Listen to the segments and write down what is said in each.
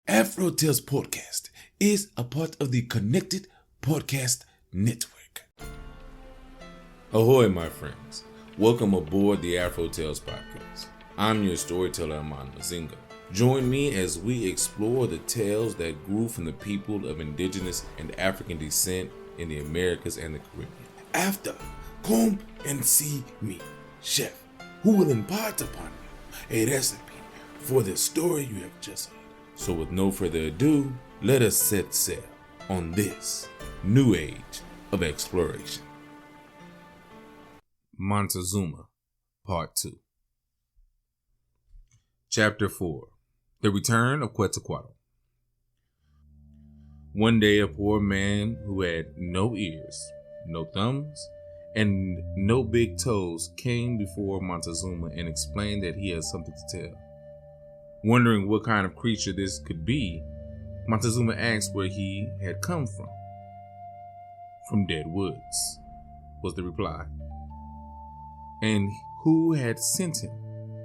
AfroTales Podcast is a part of the Connected Podcast Network. Ahoy, my friends. Welcome aboard the AfroTales Podcast. I'm your storyteller, Montezuma. Join me as we explore the tales that grew from the people of indigenous and African descent in the Americas and the Caribbean. After, come and see me, chef, who will impart upon you a recipe for the story you have just heard. So with no further ado, let us set sail on this new age of exploration. Montezuma, Part 2. Chapter 4. The Return of Quetzalcoatl. One day a poor man who had no ears, no thumbs, and no big toes came before Montezuma and explained that he had something to tell. Wondering what kind of creature this could be, Montezuma asked where he had come from. From dead woods, was the reply. And who had sent him?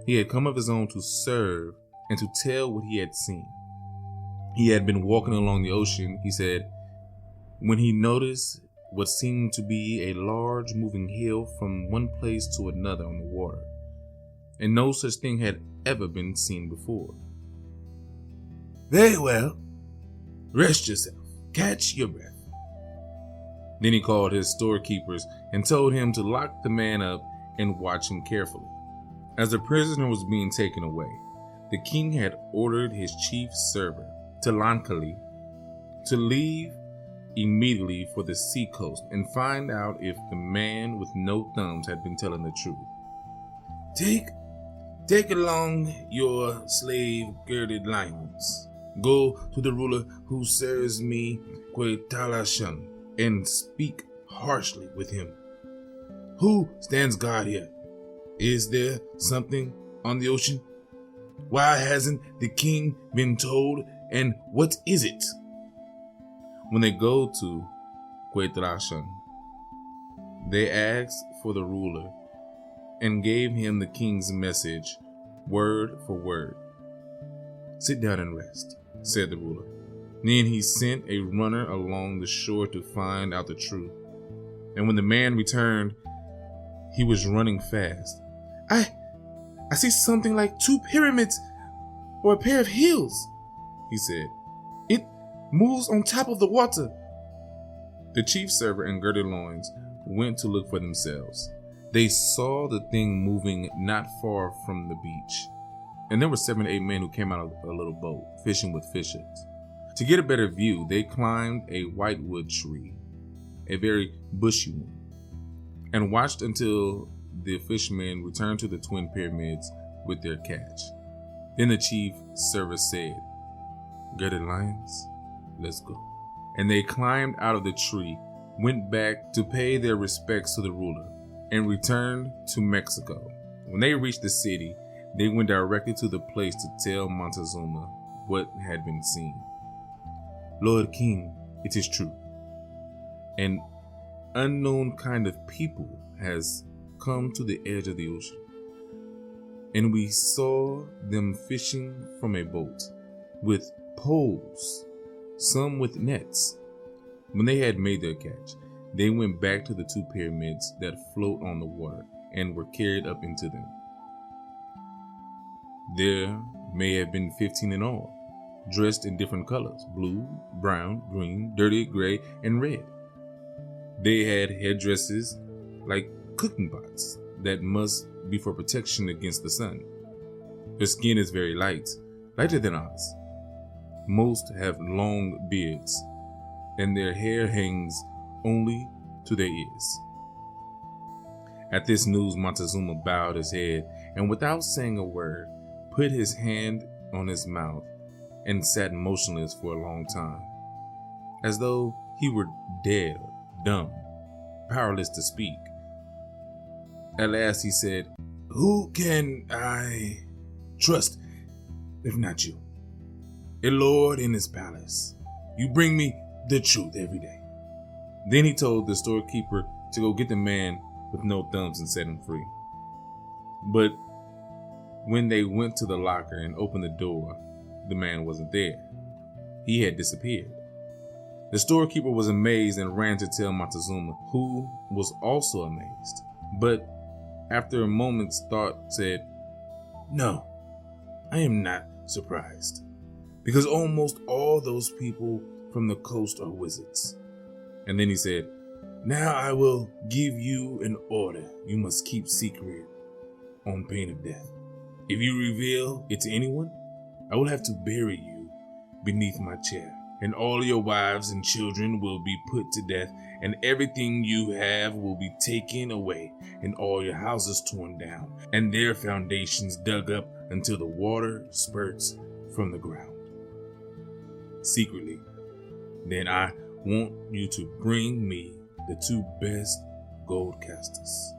He had come of his own to serve and to tell what he had seen. He had been walking along the ocean, he said, when he noticed what seemed to be a large moving hill from one place to another on the water. And no such thing had ever been seen before. Very well. Rest yourself. Catch your breath. Then he called his storekeepers and told him to lock the man up and watch him carefully. As the prisoner was being taken away, the king had ordered his chief server, Tlancali, to leave immediately for the seacoast and find out if the man with no thumbs had been telling the truth. Take along your slave-girded lions. Go to the ruler who serves me, Quetzalcoatl, and speak harshly with him. Who stands guard here? Is there something on the ocean? Why hasn't the king been told, and what is it? When they go to Quetzalcoatl, they asked for the ruler and gave him the king's message, word for word. Sit down and rest, said the ruler. Then he sent a runner along the shore to find out the truth. And when the man returned, he was running fast. I see something like two pyramids or a pair of hills, he said. It moves on top of the water. The chief server and girded loins went to look for themselves. They saw the thing moving not far from the beach. And there were 7 or 8 men who came out of a little boat, fishing with fish hooks. To get a better view, they climbed a whitewood tree, a very bushy one, and watched until the fishermen returned to the twin pyramids with their catch. Then the chief server said, "Girded lions, let's go." And they climbed out of the tree, went back to pay their respects to the ruler, and returned to Mexico. When they reached the city, they went directly to the place to tell Montezuma what had been seen. "Lord King, it is true. An unknown kind of people has come to the edge of the ocean, and we saw them fishing from a boat with poles, some with nets. When they had made their catch, they went back to the 2 pyramids that float on the water and were carried up into them. There may have been 15 in all, dressed in different colors: blue, brown, green, dirty, gray, and red. They had headdresses like cooking pots that must be for protection against the sun. Their skin is very light, lighter than ours. Most have long beards, and their hair hangs only to their ears." At this news, Montezuma bowed his head and, without saying a word, put his hand on his mouth and sat motionless for a long time, as though he were dead or dumb, powerless to speak. At last he said, "Who can I trust if not you? A lord in his palace. You bring me the truth every day." Then he told the storekeeper to go get the man with no thumbs and set him free. But when they went to the locker and opened the door, the man wasn't there. he had disappeared. The storekeeper was amazed and ran to tell Montezuma, who was also amazed. But after a moment's thought said, "No, I am not surprised, because almost all those people from the coast are wizards." And then he said, "Now I will give you an order you must keep secret on pain of death. If you reveal it to anyone, I will have to bury you beneath my chair, and all your wives and children will be put to death, and everything you have will be taken away, and all your houses torn down, and their foundations dug up until the water spurts from the ground. Secretly, then I want you to bring me the 2 best gold casters,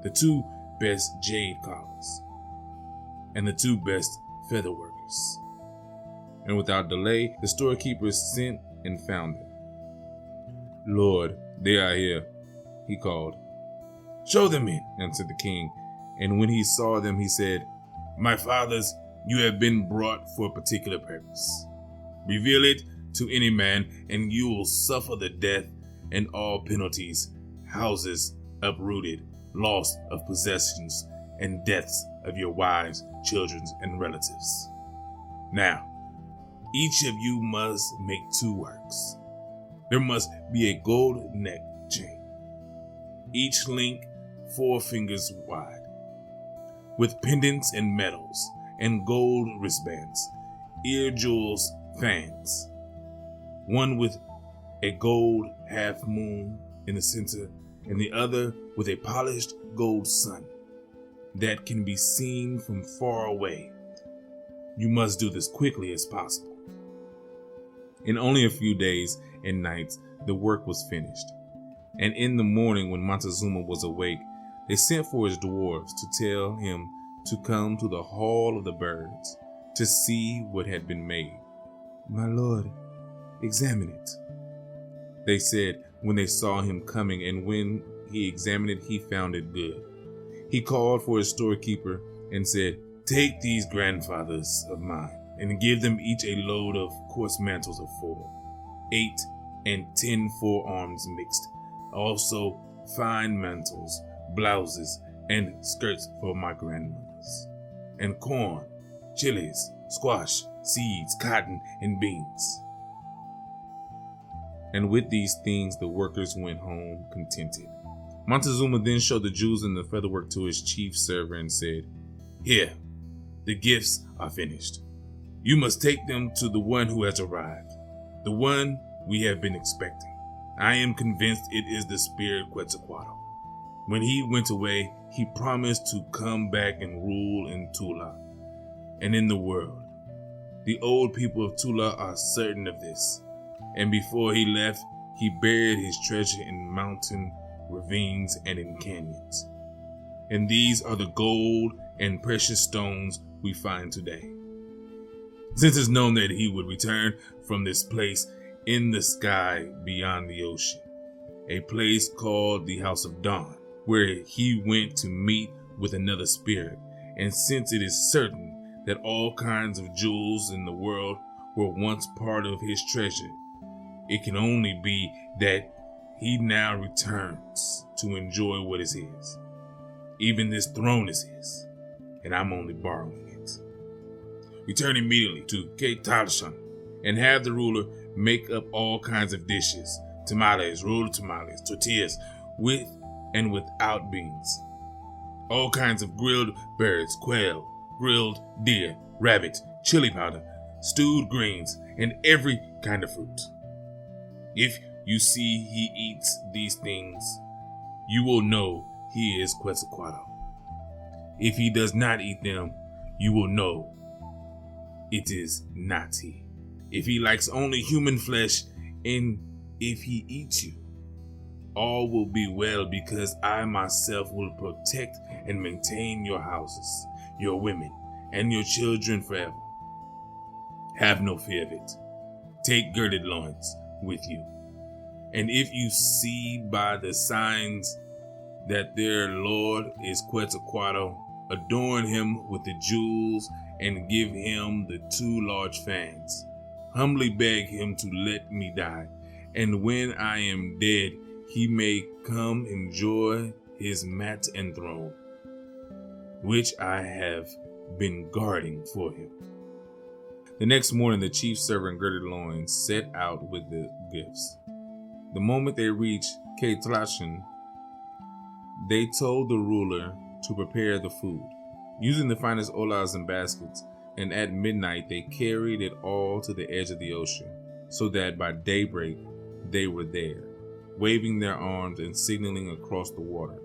the 2 best jade collars, and the 2 best feather workers." And without delay, the storekeeper sent and found them. "Lord, they are here," he called. "Show them in," answered the king. And when he saw them, he said, "My fathers, you have been brought for a particular purpose. Reveal it to any man, and you will suffer the death and all penalties, houses uprooted, loss of possessions, and deaths of your wives, children, and relatives. Now, each of you must make 2 works. There must be a gold neck chain, each link 4 fingers wide, with pendants and medals, and gold wristbands, ear jewels, fans. One with a gold half moon in the center, and the other with a polished gold sun that can be seen from far away. You must do this quickly as possible." In only a few days and nights, the work was finished. And in the morning, when Montezuma was awake, they sent for his dwarves to tell him to come to the Hall of the Birds to see what had been made. "My lord, examine it," they said when they saw him coming, and when he examined it, he found it good. He called for his storekeeper and said, "Take these grandfathers of mine and give them each a load of coarse mantles of 4, 8 and 10 forearms mixed, also fine mantles, blouses, and skirts for my grandmothers, and corn, chilies, squash, seeds, cotton, and beans." And with these things the workers went home contented. Montezuma then showed the jewels and the featherwork to his chief servant and said, "Here, the gifts are finished. You must take them to the one who has arrived, the one we have been expecting. I am convinced it is the spirit Quetzalcoatl. When he went away, he promised to come back and rule in Tula and in the world. The old people of Tula are certain of this. And before he left, he buried his treasure in mountain ravines and in canyons. And these are the gold and precious stones we find today. Since it's known that he would return from this place in the sky beyond the ocean, a place called the House of Dawn, where he went to meet with another spirit, and since it is certain that all kinds of jewels in the world were once part of his treasure, it can only be that he now returns to enjoy what is his. Even this throne is his, and I'm only borrowing it. Return immediately to Quetzalcoatl and have the ruler make up all kinds of dishes, tamales, rolled tamales, tortillas, with and without beans, all kinds of grilled birds, quail, grilled deer, rabbit, chili powder, stewed greens, and every kind of fruit. If you see he eats these things, you will know he is Quetzalcoatl. If he does not eat them, you will know it is not he. If he likes only human flesh, and if he eats you, all will be well, because I myself will protect and maintain your houses, your women, and your children forever. Have no fear of it. Take girded loins with you. And if you see by the signs that their Lord is Quetzalcoatl, adorn him with the jewels and give him the 2 large fans. humbly beg him to let me die, and when I am dead, he may come enjoy his mat and throne, which I have been guarding for him." The next morning, the chief servant girded loins set out with the gifts. The moment they reached Quetzalcoatl, they told the ruler to prepare the food, using the finest ollas and baskets, and at midnight they carried it all to the edge of the ocean, so that by daybreak they were there, waving their arms and signaling across the water.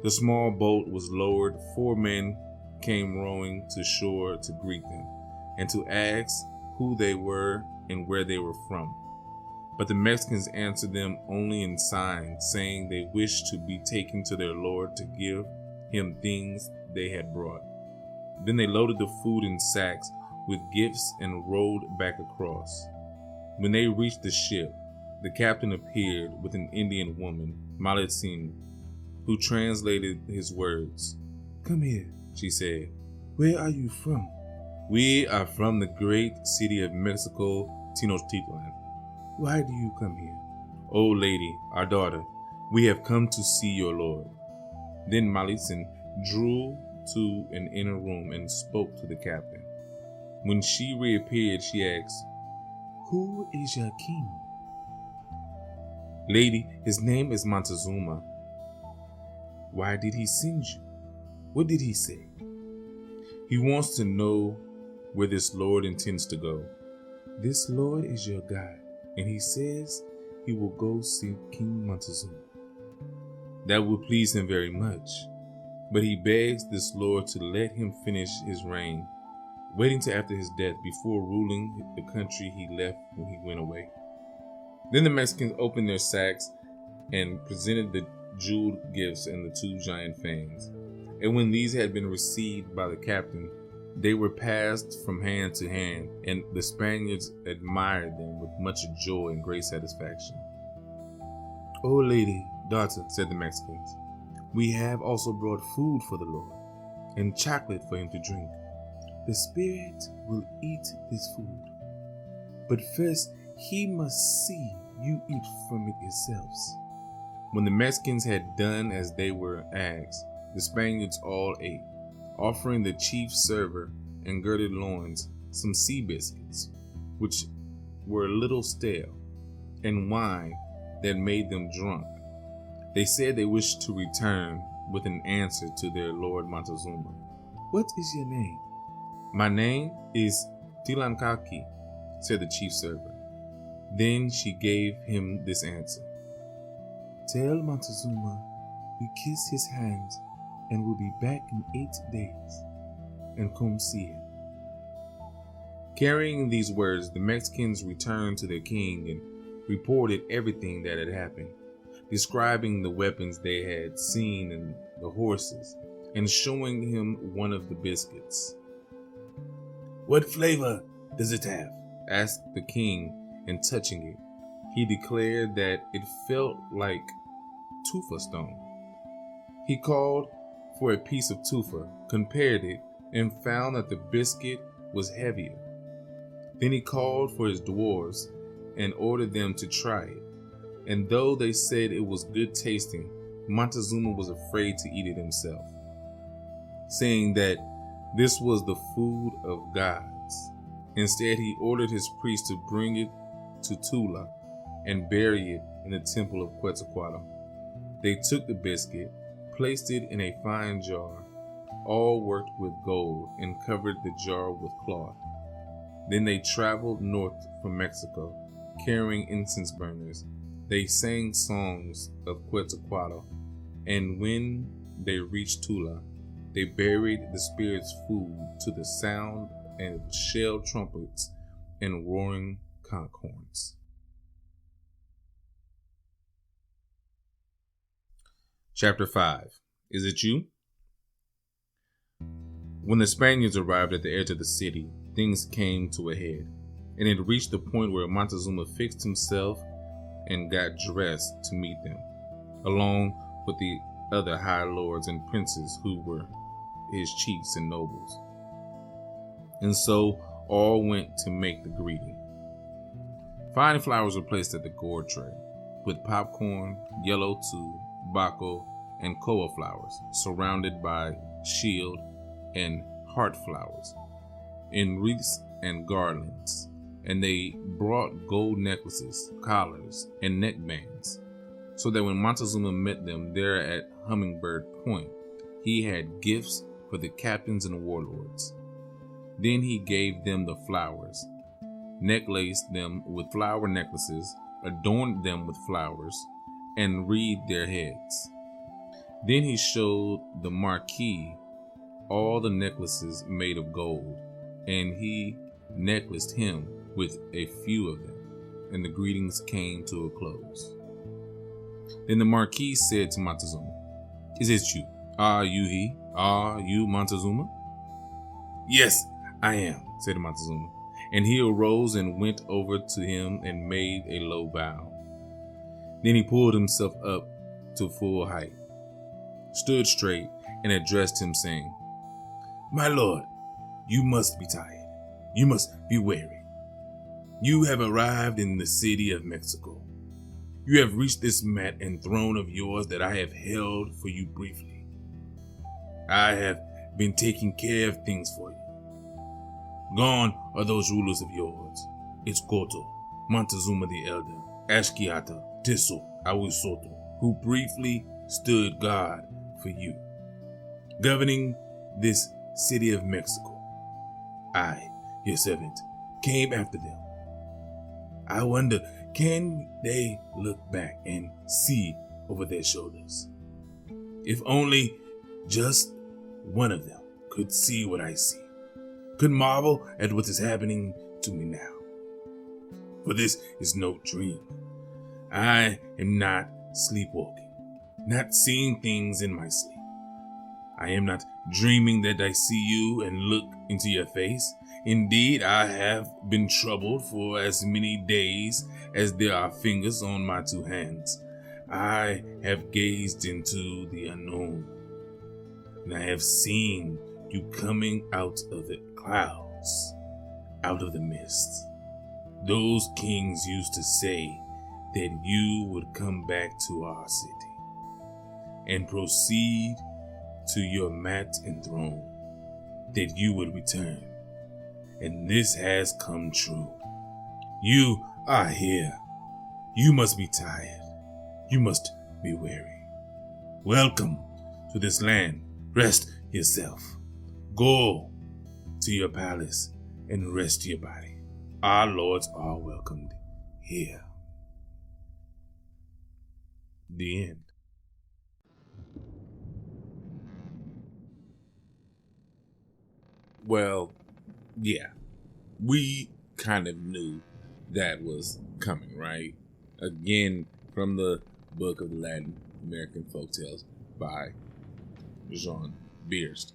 The small boat was lowered. 4 men came rowing to shore to greet them, and to ask who they were and where they were from. But the Mexicans answered them only in signs, saying they wished to be taken to their lord to give him things they had brought. Then they loaded the food in sacks with gifts and rowed back across. When they reached the ship, the captain appeared with an Indian woman, Montezuma, who translated his words. "Come here," she said. "Where are you from?" "We are from the great city of Mexico, Tenochtitlan." "Why do you come here?" "O lady, our daughter, we have come to see your lord." Then Montezuma drew to an inner room and spoke to the captain. When she reappeared, she asked, "Who is your king?" "Lady, his name is Montezuma." "Why did he send you? What did he say?" "He wants to know where this lord intends to go." "This lord is your guide, and he says he will go see King Montezuma." "That will please him very much, but he begs this lord to let him finish his reign, waiting till after his death before ruling the country he left when he went away." Then the Mexicans opened their sacks and presented the jeweled gifts and the 2 giant fans. And when these had been received by the captain, they were passed from hand to hand, and the Spaniards admired them with much joy and great satisfaction. "O lady, daughter," said the Mexicans, "we have also brought food for the Lord, and chocolate for him to drink. The Spirit will eat this food, but first he must see you eat from it yourselves." When the Mexicans had done as they were asked, the Spaniards all ate, offering the chief server and girded loins some sea biscuits, which were a little stale, and wine that made them drunk. They said they wished to return with an answer to their lord Montezuma. "What is your name?" "My name is Tilancaqui," said the chief server. Then she gave him this answer. "Tell Montezuma we kiss his hands and will be back in 8 days, and come see him." Carrying these words, the Mexicans returned to their king and reported everything that had happened, describing the weapons they had seen and the horses, and showing him one of the biscuits. "What flavor does it have?" asked the king, and touching it, he declared that it felt like tufa stone. He called for a piece of tufa, compared it, and found that the biscuit was heavier. Then he called for his dwarves and ordered them to try it. And though they said it was good tasting, Montezuma was afraid to eat it himself, saying that this was the food of gods. Instead, he ordered his priests to bring it to Tula and bury it in the temple of Quetzalcoatl. They took the biscuit, placed it in a fine jar, all worked with gold, and covered the jar with cloth. Then they traveled north from Mexico, carrying incense burners. They sang songs of Quetzalcoatl, and when they reached Tula, they buried the spirit's food to the sound of shell trumpets and roaring conch horns. Chapter 5. Is it you? When the Spaniards arrived at the edge of the city, things came to a head, and it reached the point where Montezuma fixed himself and got dressed to meet them, along with the other high lords and princes who were his chiefs and nobles. And so all went to make the greeting. Fine flowers were placed at the gourd tray, with popcorn, yellow tobacco, and koa flowers, surrounded by shield and heart flowers, in wreaths and garlands. And they brought gold necklaces, collars, and neckbands, so that when Montezuma met them there at Hummingbird Point, he had gifts for the captains and warlords. Then he gave them the flowers, necklaced them with flower necklaces, adorned them with flowers, and wreathed their heads. Then he showed the Marquis all the necklaces made of gold, and he necklaced him with a few of them, and the greetings came to a close. Then the Marquis said to Montezuma, "Is it you? Are you he? Are you Montezuma?" "Yes, I am," said Montezuma. And he arose and went over to him and made a low bow. Then he pulled himself up to full height, stood straight, and addressed him, saying, "My lord, you must be tired. You must be weary. You have arrived in the city of Mexico. You have reached this mat and throne of yours that I have held for you briefly. I have been taking care of things for you. Gone are those rulers of yours, Itzcoatl, Montezuma the Elder, Ashkiata, Tiso, Awisoto, who briefly stood guard for you, governing this city of Mexico. I, your servant, came after them. I wonder, can they look back and see over their shoulders? If only just one of them could see what I see, could marvel at what is happening to me now. For this is no dream. I am not sleepwalking, not seeing things in my sleep. I am not dreaming that I see you and look into your face. Indeed, I have been troubled for as many days as there are fingers on my two hands. I have gazed into the unknown, and I have seen you coming out of the clouds, out of the mist. Those kings used to say that you would come back to our city and proceed to your mat and throne, that you would return. And this has come true. You are here. You must be tired. You must be weary. Welcome to this land. Rest yourself. Go to your palace and rest your body. Our lords are welcomed here." The end. Well, yeah, we kind of knew that was coming, right? Again, from the book of the Latin American Folktales by John Beirhorst.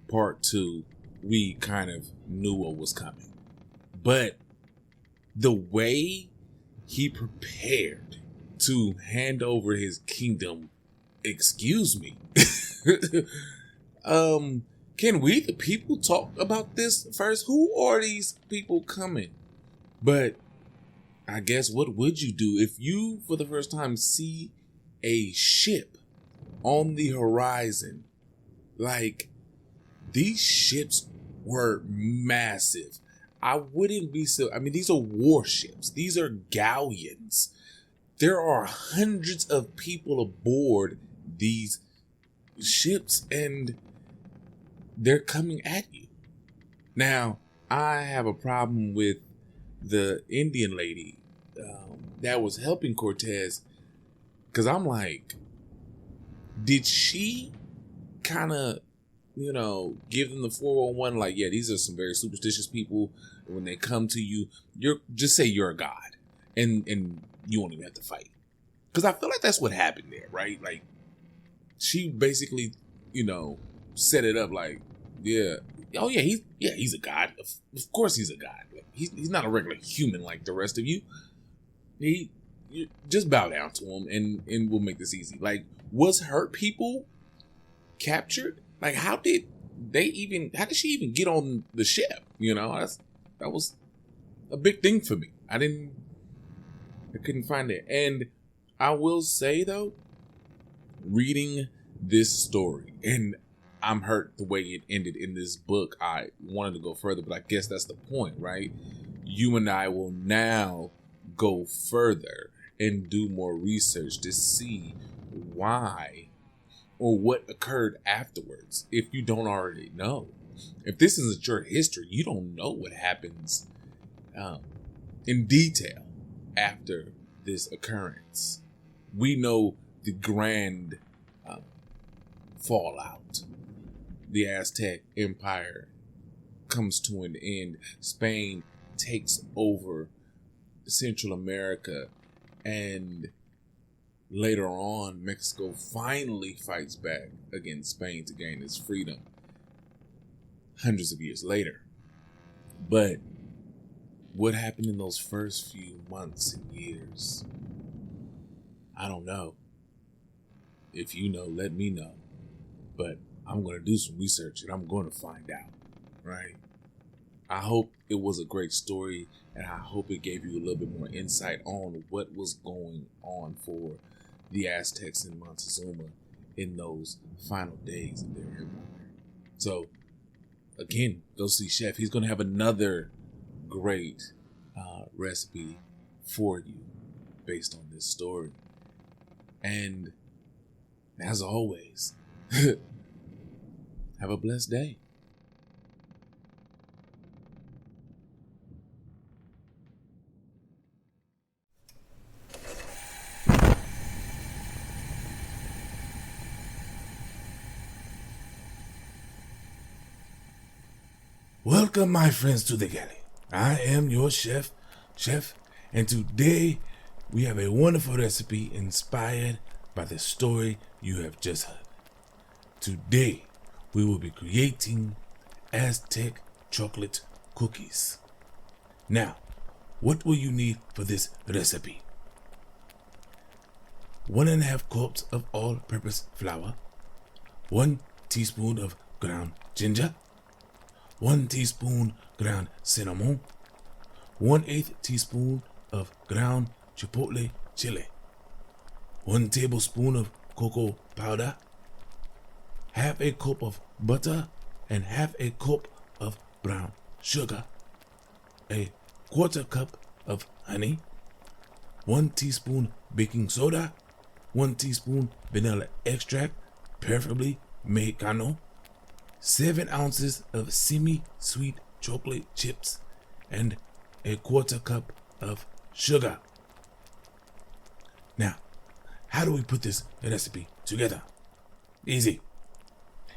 Part 2, we kind of knew what was coming. But the way he prepared to hand over his kingdom, excuse me, can we, the people, talk about this first? Who are these people coming? But I guess, what would you do if you, for the first time, see a ship on the horizon? Like, these ships were massive. I wouldn't be so, I mean, these are warships. These are galleons. There are hundreds of people aboard these ships, and they're coming at you. Now, I have a problem with the Indian lady that was helping Cortez, because I'm like, did she kind of, give them the 401, like, yeah, these are some very superstitious people. When they come to you, just say you're a god, and you won't even have to fight. Because I feel like that's what happened there, right? Like, she basically, set it up like, yeah, oh yeah, he's a god. Of course he's a god. Like, he's not a regular human like the rest of you. You just bow down to him, and we'll make this easy. Like, was her people captured? Like, how did she even get on the ship? That was a big thing for me. I didn't I couldn't find it. And I will say though, reading this story, and I'm hurt the way it ended in this book. I wanted to go further, but I guess that's the point, right? You and I will now go further and do more research to see why or what occurred afterwards, if you don't already know. If this isn't your history, you don't know what happens in detail after this occurrence. We know the grand fallout. The Aztec Empire comes to an end. Spain takes over Central America, and later on, Mexico finally fights back against Spain to gain its freedom hundreds of years later. But what happened in those first few months and years? I don't know. If you know, let me know. But I'm going to do some research and I'm going to find out, right? I hope it was a great story, and I hope it gave you a little bit more insight on what was going on for the Aztecs in Montezuma in those final days of their empire. So, again, go see Chef. He's going to have another great recipe for you based on this story. And as always, have a blessed day. Welcome, my friends, to the Galley. I am your chef, and today we have a wonderful recipe inspired by the story you have just heard. Today, we will be creating Aztec Chocolate Cookies. Now, what will you need for this recipe? 1.5 cups of all-purpose flour, 1 teaspoon of ground ginger, 1 teaspoon ground cinnamon, 1/8 teaspoon of ground chipotle chili, 1 tablespoon of cocoa powder, 1/2 cup of butter, and 1/2 cup of brown sugar, 1/4 cup of honey, 1 teaspoon baking soda, 1 teaspoon vanilla extract, preferably Mexicano, 7 ounces of semi-sweet chocolate chips, and 1/4 cup of sugar. Now, how do we put this recipe together? Easy.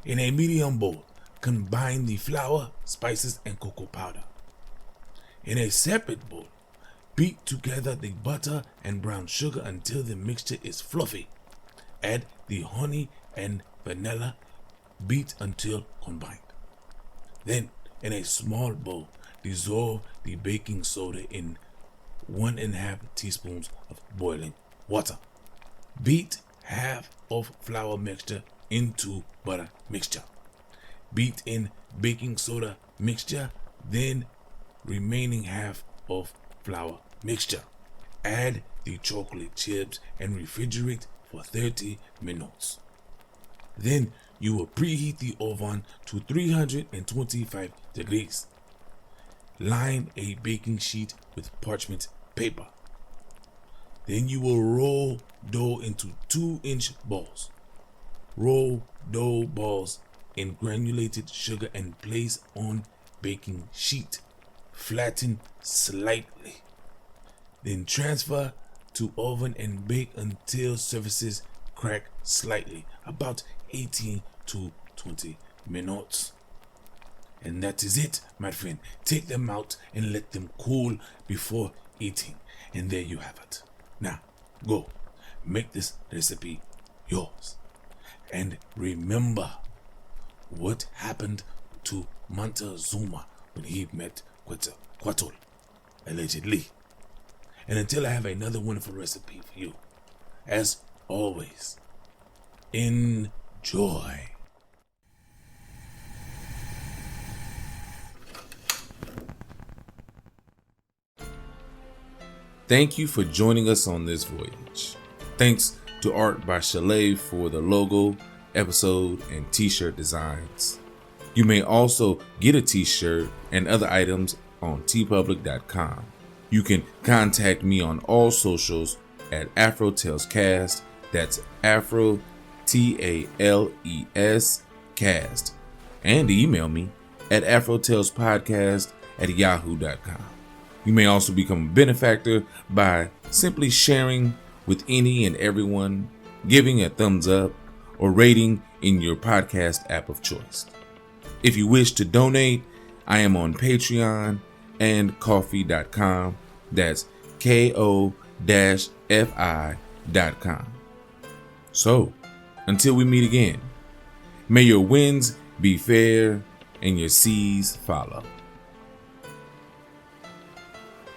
In a medium bowl, combine the flour, spices, and cocoa powder. In a separate bowl, beat together the butter and brown sugar until the mixture is fluffy. Add the honey and vanilla. Beat until combined. Then, in a small bowl, dissolve the baking soda in 1.5 teaspoons of boiling water. Beat half of flour mixture into butter mixture. Beat in baking soda mixture, then remaining half of flour mixture. Add the chocolate chips and refrigerate for 30 minutes. Then you will preheat the oven to 325 degrees. Line a baking sheet with parchment paper. Then you will roll dough into 2-inch balls. Roll dough balls in granulated sugar and place on baking sheet. Flatten slightly. Then transfer to oven and bake until surfaces crack slightly, about 18 to 20 minutes. And that is it, my friend. Take them out and let them cool before eating. And there you have it. Now, go. Make this recipe yours. And remember what happened to Montezuma when he met Quetzalcoatl, allegedly. And until I have another wonderful recipe for you, as always, enjoy. Thank you for joining us on this voyage. Thanks to Art by Chalet for the logo, episode, and t-shirt designs. You may also get a t-shirt and other items on tpublic.com. You can contact me on all socials at AfroTalesCast. That's AfroTales Cast. And email me at AfroTalesPodcast@yahoo.com. You may also become a benefactor by simply sharing with any and everyone, giving a thumbs up, or rating in your podcast app of choice. If you wish to donate, I am on Patreon and Ko-fi.com. That's ko-fi.com. So, until we meet again, may your winds be fair and your seas follow.